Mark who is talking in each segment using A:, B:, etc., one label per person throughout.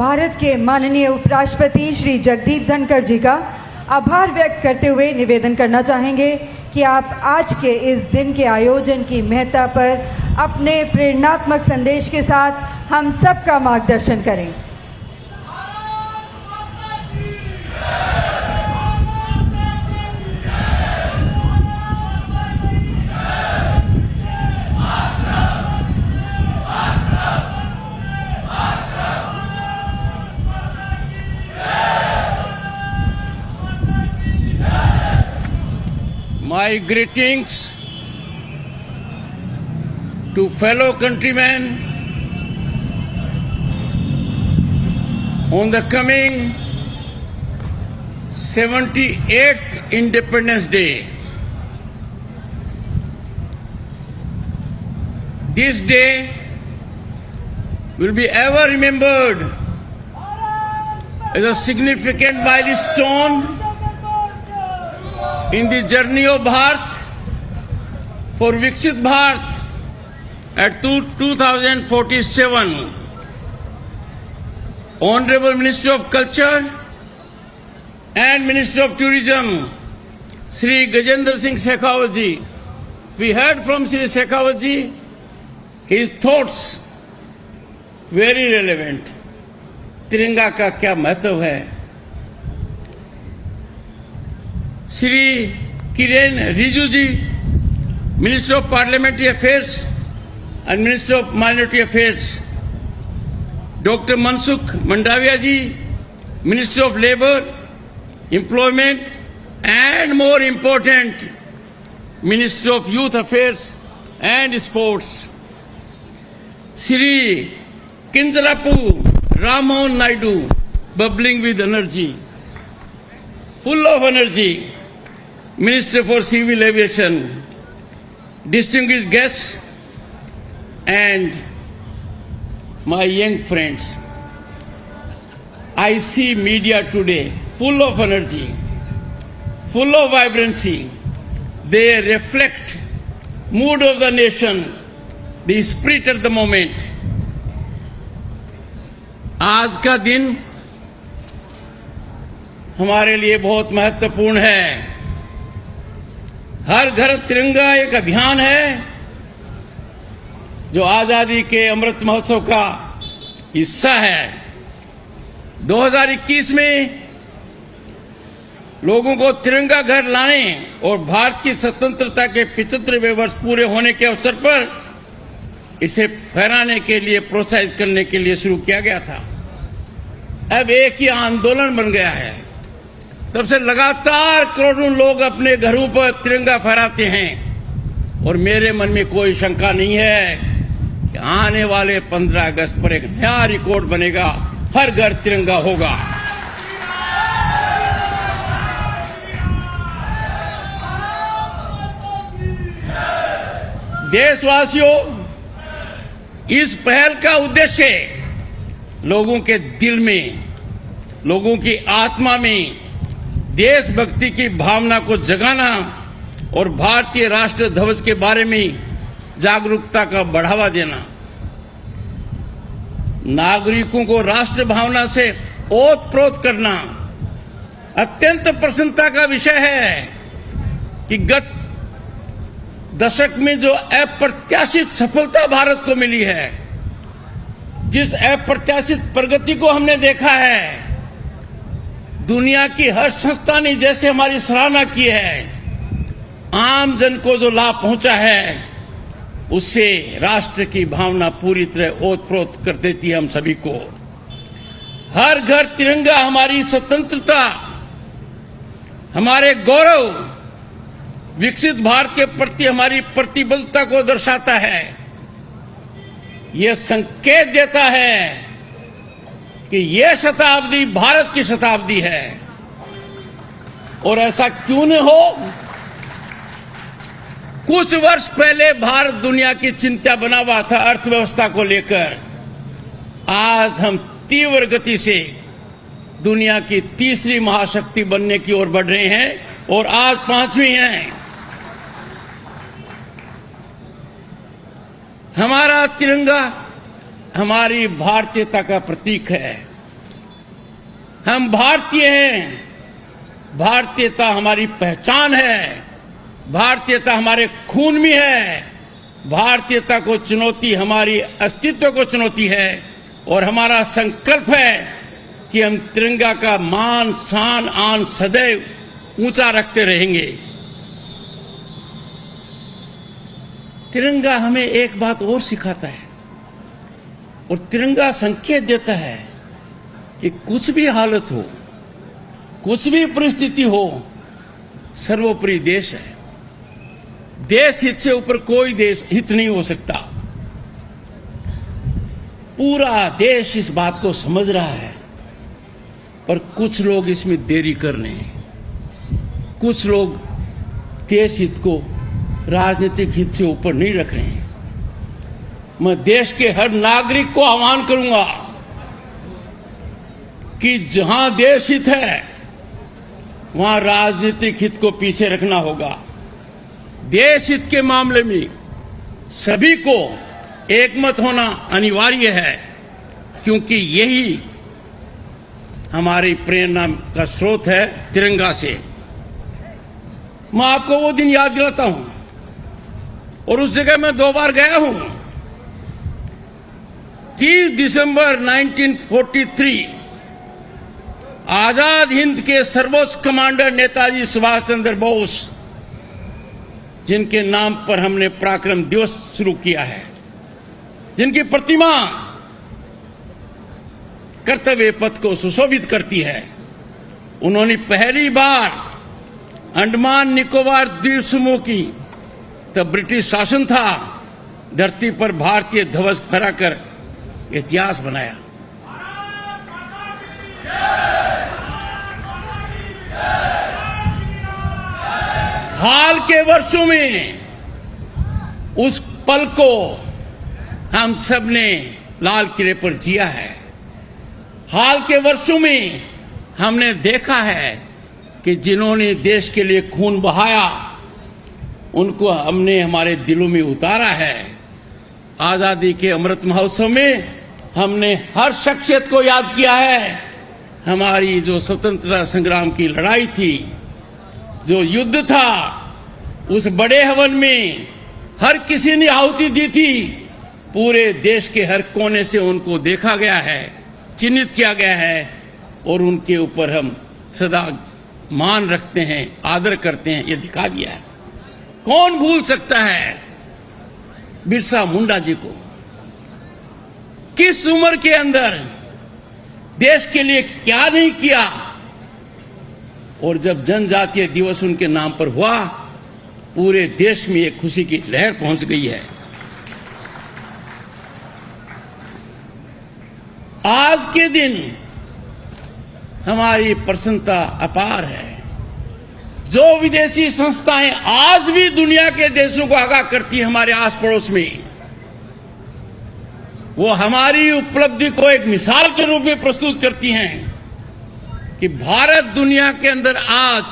A: भारत के माननीय उपराष्ट्रपति श्री जगदीप धनखड़ जी का आभार व्यक्त करते हुए निवेदन करना चाहेंगे कि आप आज के इस दिन के आयोजन की महत्ता पर अपने प्रेरणात्मक संदेश के साथ हम सबका मार्गदर्शन करें।
B: My greetings to fellow countrymen on the coming 78th Independence Day. This day will be ever remembered as a significant milestone in the journey of Bharat for Viksit Bharat at 2047. Honorable Minister of Culture and Minister of Tourism, Sri Gajendra Singh Shekhawat ji. We heard from Sri Shekhawat ji, his thoughts very relevant. तिरंगा का क्या महत्व है। Shri Kiren Rijiju ji, minister of parliamentary affairs and minister of minority affairs, doctor Mansukh Mandaviya ji, minister of labour, employment and more important minister of youth affairs and sports, Shri Kinjarapu Rammohan Naidu, bubbling with energy, full of energy, Minister for Civil Aviation, distinguished guests, and my young friends. I see media today full of energy, full of vibrancy. They reflect mood of the nation, the spirit at the moment. आज का दिन हमारे लिए बहुत महत्वपूर्ण है। हर घर तिरंगा एक अभियान है जो आजादी के अमृत महोत्सव का हिस्सा है। 2021 में लोगों को तिरंगा घर लाने और भारत की स्वतंत्रता के 75वें वर्ष पूरे होने के अवसर पर इसे फहराने के लिए प्रोत्साहित करने के लिए शुरू किया गया था। अब एक ही आंदोलन बन गया है। तब से लगातार करोड़ों लोग अपने घरों पर तिरंगा फहराते हैं और मेरे मन में कोई शंका नहीं है कि आने वाले 15 अगस्त पर एक नया रिकॉर्ड बनेगा, हर घर तिरंगा होगा। देशवासियों, इस पहल का उद्देश्य लोगों के दिल में, लोगों की आत्मा में देशभक्ति की भावना को जगाना और भारतीय राष्ट्र ध्वज के बारे में जागरूकता का बढ़ावा देना। नागरिकों को राष्ट्र भावना से ओतप्रोत करना। अत्यंत प्रसन्नता का विषय है कि गत दशक में जो अप्रत्याशित सफलता भारत को मिली है, जिस अप्रत्याशित प्रगति को हमने देखा है, दुनिया की हर संस्था ने जैसे हमारी सराहना की है, आम जन को जो लाभ पहुंचा है, उससे राष्ट्र की भावना पूरी तरह ओतप्रोत कर देती है हम सभी को। हर घर तिरंगा हमारी स्वतंत्रता, हमारे गौरव, विकसित भारत के प्रति हमारी प्रतिबद्धता को दर्शाता है। यह संकेत देता है कि यह शताब्दी भारत की शताब्दी है। और ऐसा क्यों न हो, कुछ वर्ष पहले भारत दुनिया की चिंता बना हुआ था अर्थव्यवस्था को लेकर। आज हम तीव्र गति से दुनिया की तीसरी महाशक्ति बनने की ओर बढ़ रहे हैं और आज 5वीं हैं। हमारा तिरंगा हमारी भारतीयता का प्रतीक है। हम भारतीय हैं, भारतीयता हमारी पहचान है, भारतीयता हमारे खून में है, भारतीयता को चुनौती हमारी अस्तित्व को चुनौती है और हमारा संकल्प है कि हम तिरंगा का मान शान आन सदैव ऊंचा रखते रहेंगे। तिरंगा हमें एक बात और सिखाता है और तिरंगा संकेत देता है कि कुछ भी हालत हो, कुछ भी परिस्थिति हो, सर्वोपरि देश है। देश हित से ऊपर कोई देश हित नहीं हो सकता। पूरा देश इस बात को समझ रहा है, पर कुछ लोग इसमें देरी कर रहे हैं। कुछ लोग देश हित को राजनीतिक हित से ऊपर नहीं रख रहे हैं। मैं देश के हर नागरिक को आह्वान करूंगा कि जहां देश हित है वहां राजनीतिक हित को पीछे रखना होगा। देश हित के मामले में सभी को एकमत होना अनिवार्य है, क्योंकि यही हमारी प्रेरणा का स्रोत है तिरंगा से। मैं आपको वो दिन याद दिलाता हूं और उस जगह मैं 2 बार गया हूं। 30 दिसंबर 1943 आजाद हिंद के सर्वोच्च कमांडर नेताजी सुभाष चंद्र बोस, जिनके नाम पर हमने पराक्रम दिवस शुरू किया है, जिनकी प्रतिमा कर्तव्य पथ को सुशोभित करती है, उन्होंने पहली बार अंडमान निकोबार द्वीप समूह की, तब ब्रिटिश शासन था, धरती पर भारतीय ध्वज फहराकर इतिहास बनाया। हाल के वर्षों में उस पल को हम सब ने लाल किले पर जिया है। हाल के वर्षों में हमने देखा है कि जिन्होंने देश के लिए खून बहाया उनको हमने हमारे दिलों में उतारा है। आजादी के अमृत महोत्सव में हमने हर शख्सियत को याद किया है। हमारी जो स्वतंत्रता संग्राम की लड़ाई थी, जो युद्ध था, उस बड़े हवन में हर किसी ने आहुति दी थी। पूरे देश के हर कोने से उनको देखा गया है, चिन्हित किया गया है और उनके ऊपर हम सदा मान रखते हैं, आदर करते हैं, ये दिखा दिया है। कौन भूल सकता है बिरसा मुंडा जी को? किस उम्र के अंदर देश के लिए क्या नहीं किया। और जब जनजातीय दिवस उनके नाम पर हुआ, पूरे देश में एक खुशी की लहर पहुंच गई है। आज के दिन हमारी प्रसन्नता अपार है। जो विदेशी संस्थाएं आज भी दुनिया के देशों को आगाह करती हैं हमारे आस पड़ोस में, वो हमारी उपलब्धि को एक मिसाल के रूप में प्रस्तुत करती हैं कि भारत दुनिया के अंदर आज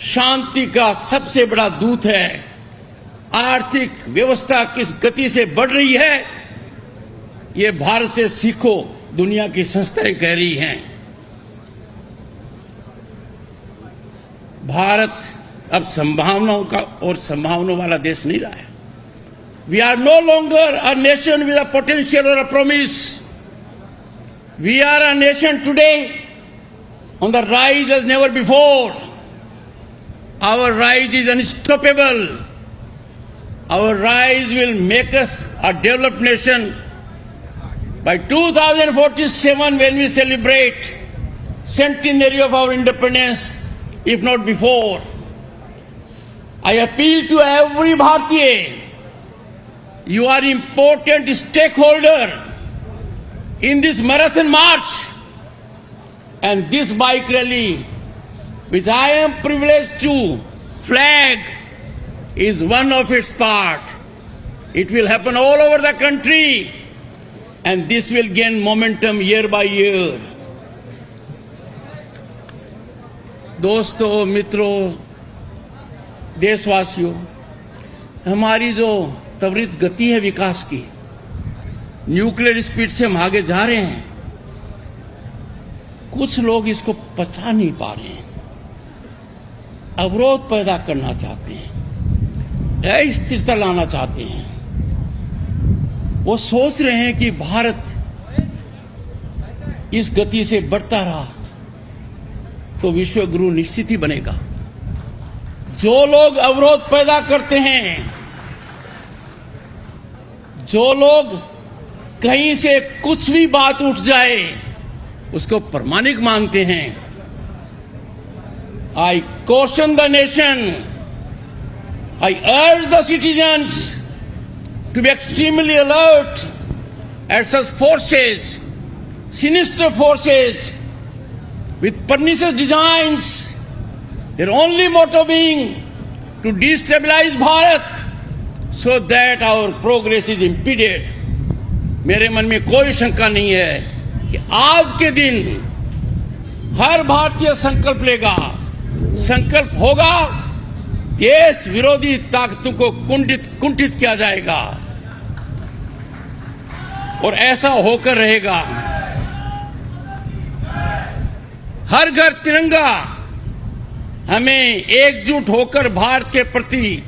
B: शांति का सबसे बड़ा दूत है। आर्थिक व्यवस्था किस गति से बढ़ रही है, ये भारत से सीखो, दुनिया की संस्थाएं कह रही हैं। भारत अब संभावनाओं का और संभावनाओं वाला देश नहीं रहा है। We are no longer a nation with a potential or a promise. We are a nation today on the rise as never before. Our rise is unstoppable. Our rise will make us a developed nation. By 2047, when we celebrate centenary of our independence, if not before, I appeal to every Bharatiya. You are important stakeholder in this marathon march and this bike rally, which I am privileged to flag, is one of its part. It will happen all over the country and this will gain momentum year by year. दोस्तों, मित्रों, देशवासियों, हमारी जो त्वरित गति है विकास की, nuclear speed से हम आगे जा रहे हैं। कुछ लोग इसको पचा नहीं पा रहे हैं, अवरोध पैदा करना चाहते हैं, अस्थिरता लाना चाहते हैं। वो सोच रहे हैं कि भारत इस गति से बढ़ता रहा तो विश्व गुरु निश्चित ही बनेगा। जो लोग अवरोध पैदा करते हैं, जो लोग कहीं से कुछ भी बात उठ जाए उसको प्रमाणिक मानते हैं, I question the nation, I urge the citizens to be extremely alert at such forces, sinister forces with pernicious designs, their only motto being to destabilize Bharat so that our progress is impeded. मेरे मन में कोई शंका नहीं है कि आज के दिन हर भारतीय संकल्प लेगा, संकल्प होगा, देश विरोधी ताकतों को कुंठित किया जाएगा और ऐसा होकर रहेगा। हर घर तिरंगा हमें एकजुट होकर भारत के प्रति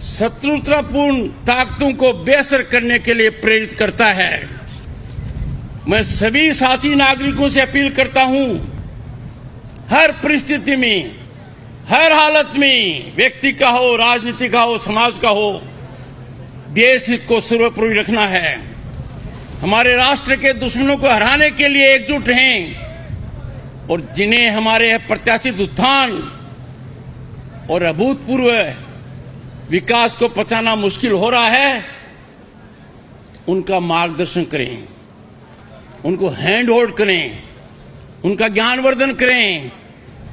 B: शत्रुतापूर्ण ताकतों को बेअसर करने के लिए प्रेरित करता है। मैं सभी साथी नागरिकों से अपील करता हूं, हर परिस्थिति में, हर हालत में, व्यक्ति का हो, राजनीति का हो, समाज का हो, देश हित को सर्वोपरि रखना है। हमारे राष्ट्र के दुश्मनों को हराने के लिए एकजुट रहें और जिन्हें हमारे प्रत्याशित उत्थान और अभूतपूर्व विकास को पचाना मुश्किल हो रहा है, उनका मार्गदर्शन करें, उनको हैंड होल्ड करें, उनका ज्ञानवर्धन करें,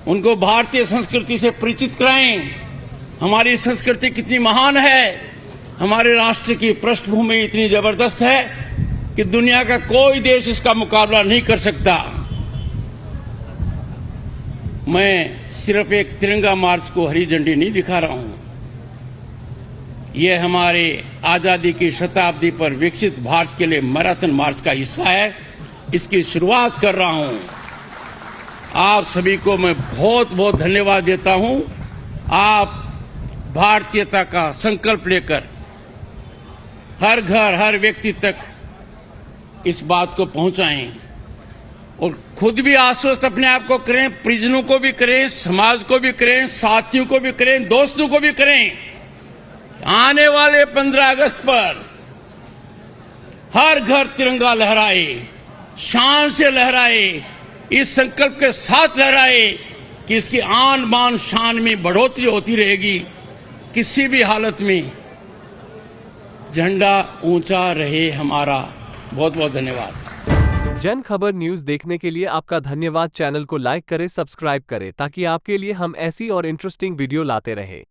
B: उनको भारतीय संस्कृति से परिचित कराएं। हमारी संस्कृति कितनी महान है, हमारे राष्ट्र की पृष्ठभूमि इतनी जबरदस्त है कि दुनिया का कोई देश इसका मुकाबला नहीं कर सकता। मैं सिर्फ एक तिरंगा मार्च को हरी झंडी नहीं दिखा रहा हूं, यह हमारे आजादी की शताब्दी पर विकसित भारत के लिए मैराथन मार्च का हिस्सा है। इसकी शुरुआत कर रहा हूं। आप सभी को मैं बहुत बहुत धन्यवाद देता हूं। आप भारतीयता का संकल्प लेकर हर घर, हर व्यक्ति तक इस बात को पहुंचाएं और खुद भी आश्वस्त अपने आप को करें, परिजनों को भी करें, समाज को भी करें, साथियों को भी करें, दोस्तों को भी करें। आने वाले 15 अगस्त पर हर घर तिरंगा लहराए, शान से लहराए, इस संकल्प के साथ लहराए कि इसकी आन बान शान में बढ़ोतरी होती रहेगी। किसी भी हालत में झंडा ऊंचा रहे हमारा। बहुत बहुत धन्यवाद।
C: जन खबर न्यूज देखने के लिए आपका धन्यवाद। चैनल को लाइक करें, सब्सक्राइब करें ताकि आपके लिए हम ऐसी और इंटरेस्टिंग वीडियो लाते रहें।